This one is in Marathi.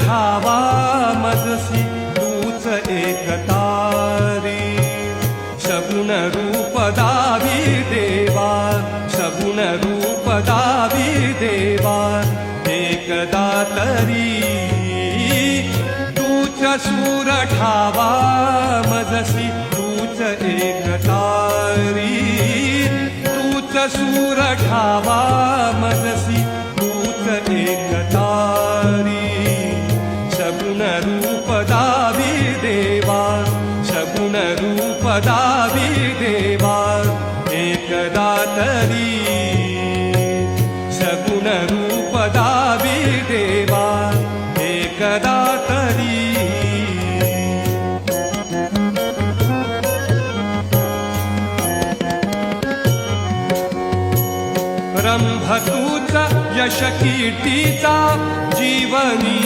ठावा मजसी तूच एकतारी सगुण रूप दावी देवा सगुण रूप दावी देवा एकदा तरी तूच सूर ठावा मजसी तूच एकतारी तूच सूर ठावा मजसी तूच एकतारी सगुण रूप दावी देवा सगुण रूप दावी देवा एकदा तरी सगुण रूप दावी देवा एकदा तरी रंभ तूच यश कीर्तीचा जीवनी